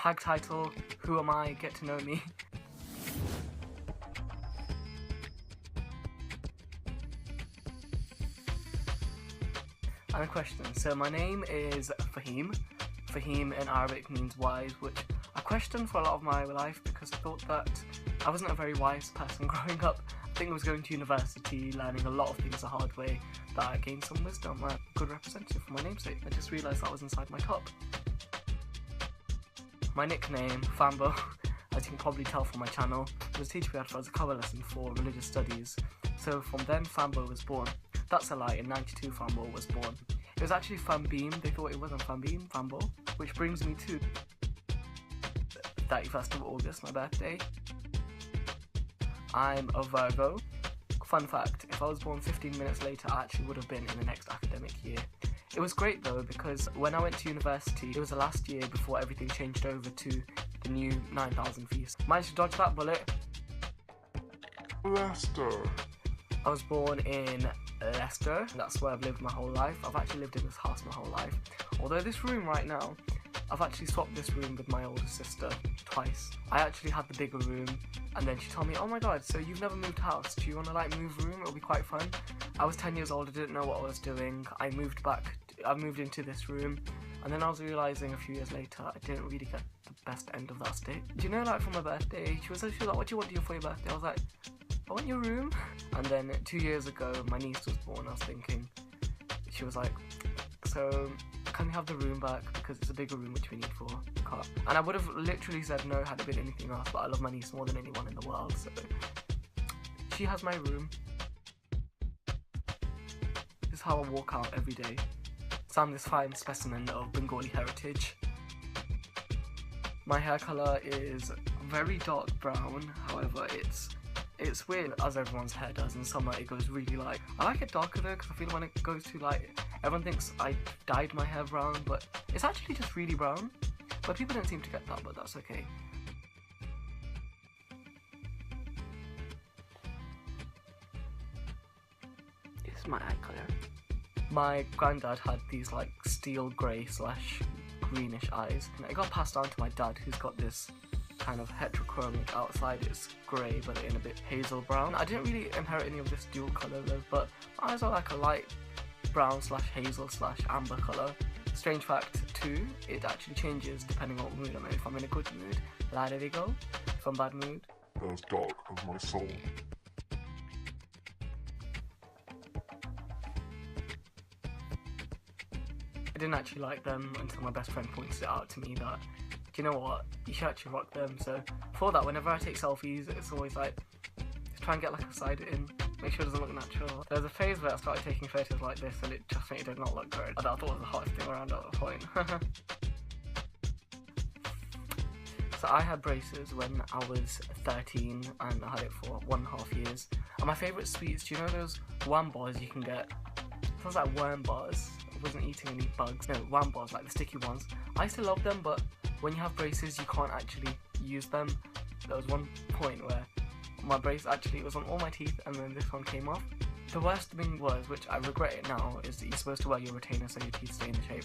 Tag title, who am I? Get to know me. And a question. So my name is Fahim. Fahim in Arabic means wise, which I questioned for a lot of my life because I thought that I wasn't a very wise person growing up. I think I was going to university, learning a lot of things the hard way, that I gained some wisdom, a good representative for my namesake. I just realised that was inside my cup. My nickname, Fambo, as you can probably tell from my channel, was a teacher we had for as a cover lesson for religious studies. So from then, Fambo was born. That's a lie, in 92 Fambo was born. It was actually Fambeam, they thought it wasn't Fambeam, Fambo. Which brings me to 31st of August, my birthday. I'm a Virgo. Fun fact, if I was born 15 minutes later, I actually would have been in the next academic year. It was great though, because when I went to university, it was the last year before everything changed over to the new 9,000 fees. Managed to dodge that bullet. Leicester. I was born in Leicester, that's where I've lived my whole life. I've actually lived in this house my whole life. Although this room right now, I've actually swapped this room with my older sister twice. I actually had the bigger room, and then she told me, oh my god, so you've never moved house, do you want to like move room, it'll be quite fun. I was 10 years old, I didn't know what I was doing. I moved into this room, and then I was realising a few years later I didn't really get the best end of that stick. Do you know, like for my birthday, she was like, what do you want to do for your birthday? I was like, I want your room. And then 2 years ago, my niece was born. I was thinking, she was like, so can we have the room back, because it's a bigger room which we need for cut. And I would have literally said no had it been anything else, but I love my niece more than anyone in the world, so she has my room. This is how I walk out every day. So I'm this fine specimen of Bengali heritage. My hair colour is very dark brown, however it's weird as everyone's hair does. In summer it goes really light. I like it darker though, because I feel when it goes too light, everyone thinks I dyed my hair brown, but it's actually just really brown. But people don't seem to get that, but that's okay. This is my eye colour. My granddad had these like steel grey / greenish eyes. And it got passed down to my dad, who's got this kind of heterochromic. Outside it's grey but in a bit hazel brown. I didn't really inherit any of this dual colour though, but my eyes are like a light brown / hazel / amber colour. Strange fact too, it actually changes depending on what mood I'm in. If I'm in a good mood, la de go. If I'm in a bad mood, Those dark of my soul. I didn't actually like them until my best friend pointed it out to me that, do you know what, you should actually rock them. So for that, whenever I take selfies, it's always like, just try and get like a side in, make sure it doesn't look natural. There was a phase where I started taking photos like this and it just did not look good. I thought it was the hottest thing around at that point. So I had braces when I was 13 and I had it for 1.5 years. And my favourite sweets, do you know those worm bars you can get? It sounds like worm bars. I wasn't eating any bugs. No, worm bars, like the sticky ones. I used to love them, but when you have braces you can't actually use them. There was one point where my brace actually was on all my teeth and then this one came off. The worst thing was, which I regret it now, is that you're supposed to wear your retainer so your teeth stay in the shape.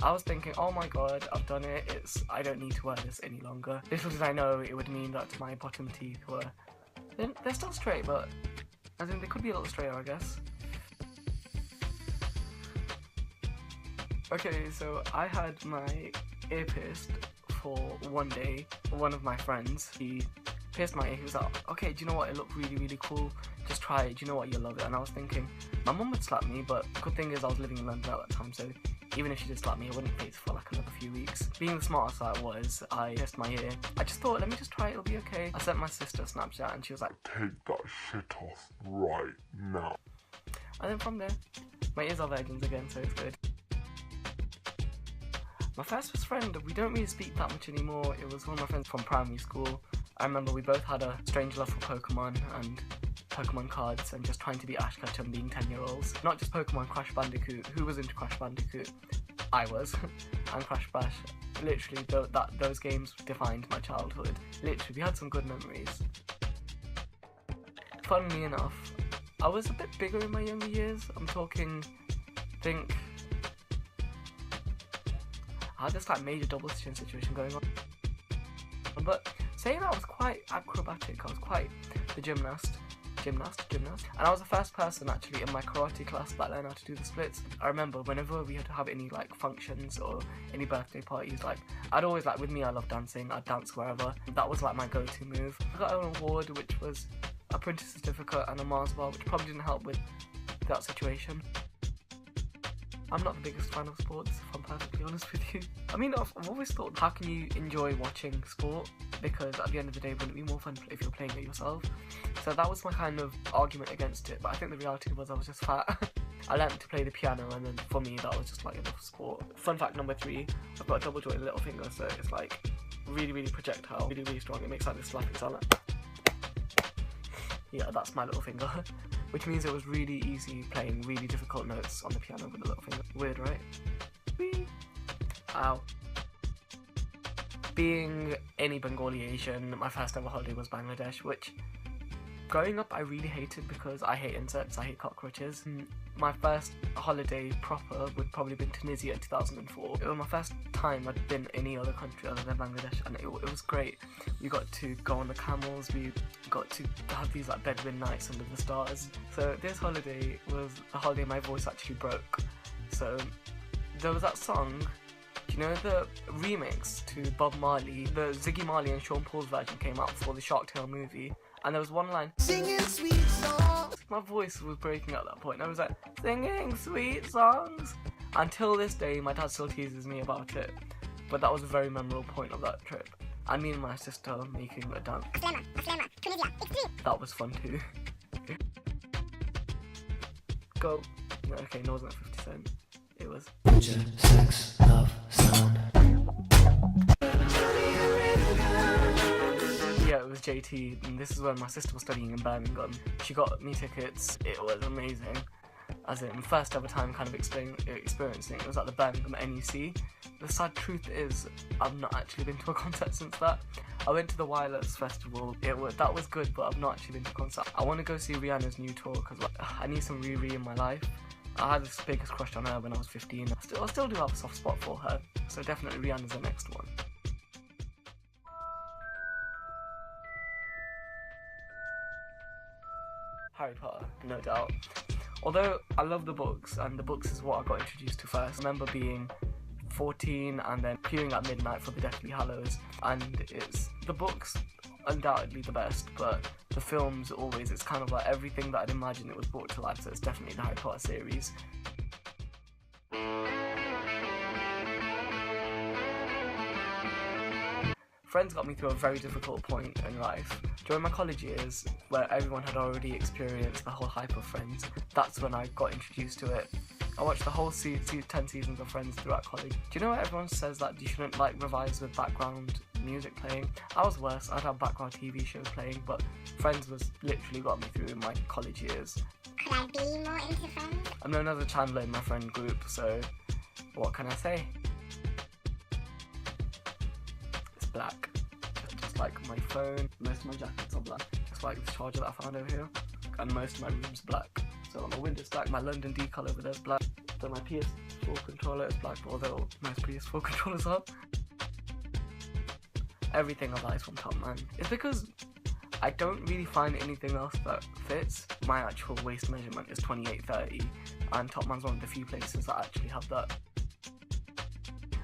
I was thinking, oh my god, I've done it, I don't need to wear this any longer. Little did I know it would mean that my bottom teeth were, they're still straight, but as in they could be a little straighter, I guess. Okay, so I had my ear pierced for one day. One of my friends, he pierced my ear. He was like, okay, do you know what, it looked really, really cool. Just try it, do you know what, you'll love it. And I was thinking, my mum would slap me, but the good thing is I was living in London at that time, so even if she did slap me, I wouldn't face for like another few weeks. Being the smartest I was, I pierced my ear. I just thought, let me just try it, it'll be okay. I sent my sister a Snapchat and she was like, Take that shit off right now. And then from there, my ears are virgins again, so it's good. My first best friend, we don't really speak that much anymore. It was one of my friends from primary school. I remember we both had a strange love for Pokemon and Pokemon cards and just trying to be Ash Ketchum being 10-year-olds. Not just Pokemon, Crash Bandicoot. Who was into Crash Bandicoot? I was. And Crash Bash. Literally, those games defined my childhood. Literally, we had some good memories. Funnily enough, I was a bit bigger in my younger years. I'm talking, I think, I had this like major double chin situation going on. But saying that, I was quite acrobatic. I was quite the gymnast. And I was the first person actually in my karate class that learned how to do the splits. I remember whenever we had to have any like functions or any birthday parties, like I'd always, like with me, I love dancing, I'd dance wherever. That was like my go-to move. I got an award which was a printed certificate and a Mars bar, which probably didn't help with that situation. I'm not the biggest fan of sports, if I'm perfectly honest with you. I mean, I've always thought, how can you enjoy watching sport? Because at the end of the day, wouldn't it be more fun if you're playing it yourself? So that was my kind of argument against it, but I think the reality was I was just fat. I learned to play the piano, and then for me, that was just like enough sport. Fun fact number 3, I've got a double jointed little finger, so it's like really, really projectile, really, really strong. It makes like this slapping sound like... Yeah, that's my little finger. Which means it was really easy playing really difficult notes on the piano with a little finger. Weird, right? Whee! Ow. Being any Bengali Asian, my first ever holiday was Bangladesh, which growing up I really hated because I hate insects, I hate cockroaches. My first holiday proper would probably have been Tunisia in 2004. It was my first time I'd been any other country other than Bangladesh, and it was great. We got to go on the camels, we got to have these like Bedouin nights under the stars. So this holiday was the holiday my voice actually broke. So there was that song, do you know the remix to Bob Marley? The Ziggy Marley and Sean Paul's version came out for the Shark Tale movie, and there was one line, singing sweet songs. My voice was breaking at that point. I was like, singing sweet songs. Until this day, my dad still teases me about it. But that was a very memorable point of that trip. And me and my sister making a dance. That was fun too. Go. Okay, no, it wasn't 50 Cent. It was sex, love, sound. Yeah, it was JT, and this is when my sister was studying in Birmingham. She got me tickets. It was amazing. As in, first ever time kind of experiencing it was at the Birmingham NEC. The sad truth is, I've not actually been to a concert since that. I went to the Wireless Festival. That was good, but I've not actually been to a concert. I want to go see Rihanna's new tour because I need some Riri in my life. I had this biggest crush on her when I was 15. I still do have a soft spot for her, so definitely Rihanna's the next one. Harry Potter, no doubt. Although I love the books, and the books is what I got introduced to first. I remember being 14 and then queuing at midnight for the Deathly Hallows, and the books undoubtedly the best, but the films always, it's kind of like everything that I'd imagined it was brought to life, so it's definitely the Harry Potter series. Friends got me through a very difficult point in life. During my college years, where everyone had already experienced the whole hype of Friends, that's when I got introduced to it. I watched the whole 10 seasons of Friends throughout college. Do you know what everyone says that you shouldn't like revise with background music playing? I was worse, I'd have background TV shows playing, but Friends was literally got me through in my college years. Could I be more into Friends? I'm known as a Chandler in my friend group, so what can I say? It's black. Just like my phone, most of my jackets are black. Just like this charger that I found over here. And most of my room's black. So my window's black, my London decal over there is black. So my PS4 controller is black, although most PS4 controllers are. Everything I buy is from Topman. It's because I don't really find anything else that fits. My actual waist measurement is 28-30, and Topman's one of the few places that actually have that.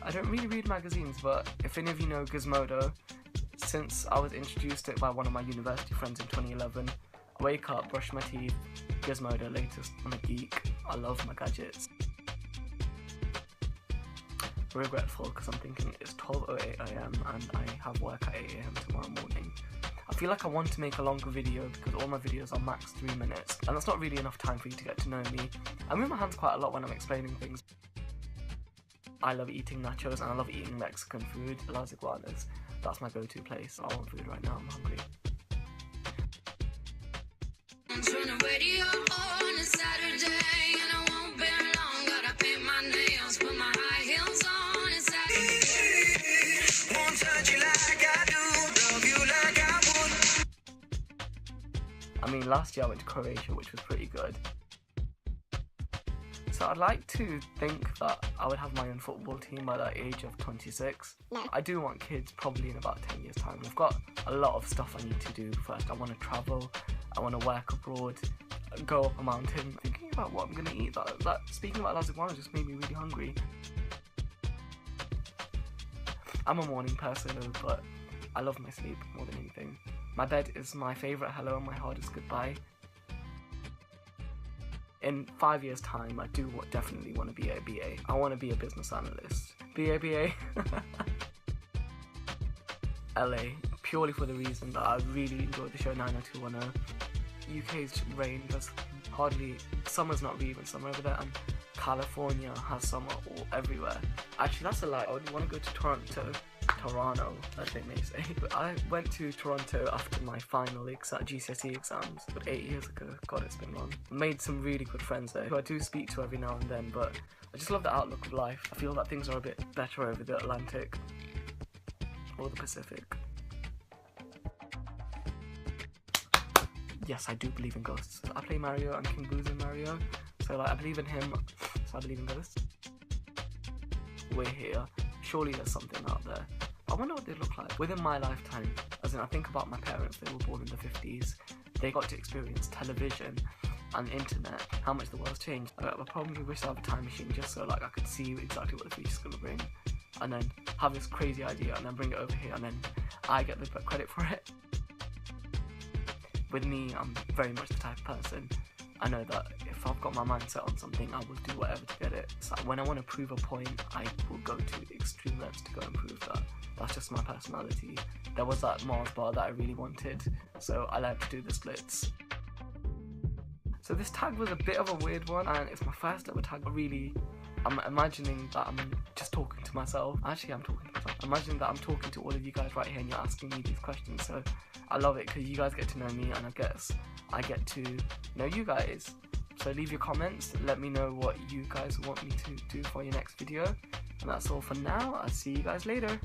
I don't really read magazines, but if any of you know Gizmodo, since I was introduced to it by one of my university friends in 2011, I wake up, brush my teeth, Gizmodo, latest, I'm a geek, I love my gadgets. Regretful because I'm thinking it's 12:08 AM and I have work at 8 AM tomorrow morning. I feel like I want to make a longer video because all my videos are max 3 minutes, and that's not really enough time for you to get to know me. I move my hands quite a lot when I'm explaining things. I love eating nachos and I love eating Mexican food, Las Iguanas. That's my go-to place. I want food right now, I'm hungry. Turn the radio on a Saturday and I won't be long. Gotta paint my nails, put my high heels on. It's Saturday. Won't touch you like I do, love you like I would. I mean, last year I went to Croatia, which was pretty good. So I'd like to think that I would have my own football team by the age of 26. No. I do want kids probably in about 10 years time. I've got a lot of stuff I need to do first. I want to travel, I want to work abroad, go up a mountain. Thinking about what I'm going to eat, speaking about lasagna just made me really hungry. I'm a morning person though, but I love my sleep more than anything. My bed is my favourite hello and my hardest goodbye. In 5 years time, I do definitely want to be a BA. I want to be a business analyst. BA. LA, purely for the reason that I really enjoyed the show 90210. UK's rain, there's hardly, summer's not really even summer over there, and California has summer all everywhere. Actually, that's a lie. I would want to go to Toronto, as they may say. But I went to Toronto after my final GCSE exams, but 8 years ago. God, it's been long. Made some really good friends there, who I do speak to every now and then, but I just love the outlook of life. I feel that things are a bit better over the Atlantic, or the Pacific. Yes, I do believe in ghosts. I play Mario and King Boo's in Mario, so like I believe in him, so I believe in ghosts. We're here. Surely there's something out there. I wonder what they look like within my lifetime. As in, I think about my parents. They were born in the 50s. They got to experience television and internet. How much the world's changed. I probably wish I had a time machine just so like I could see exactly what the future's gonna bring, and then have this crazy idea and then bring it over here, and then I get the credit for it. With me, I'm very much the type of person, I know that if I've got my mind set on something, I will do whatever to get it. So when I want to prove a point, I will go to extreme lengths to go and prove that. That's just my personality. There was that Mars bar that I really wanted, so I like to do the splits. So this tag was a bit of a weird one, and it's my first ever tag. I'm imagining that I'm just talking to myself. Actually, I'm talking to myself. Imagining that I'm talking to all of you guys right here and you're asking me these questions. So I love it because you guys get to know me, and I guess I get to know you guys. So leave your comments, let me know what you guys want me to do for your next video. And that's all for now. I'll see you guys later.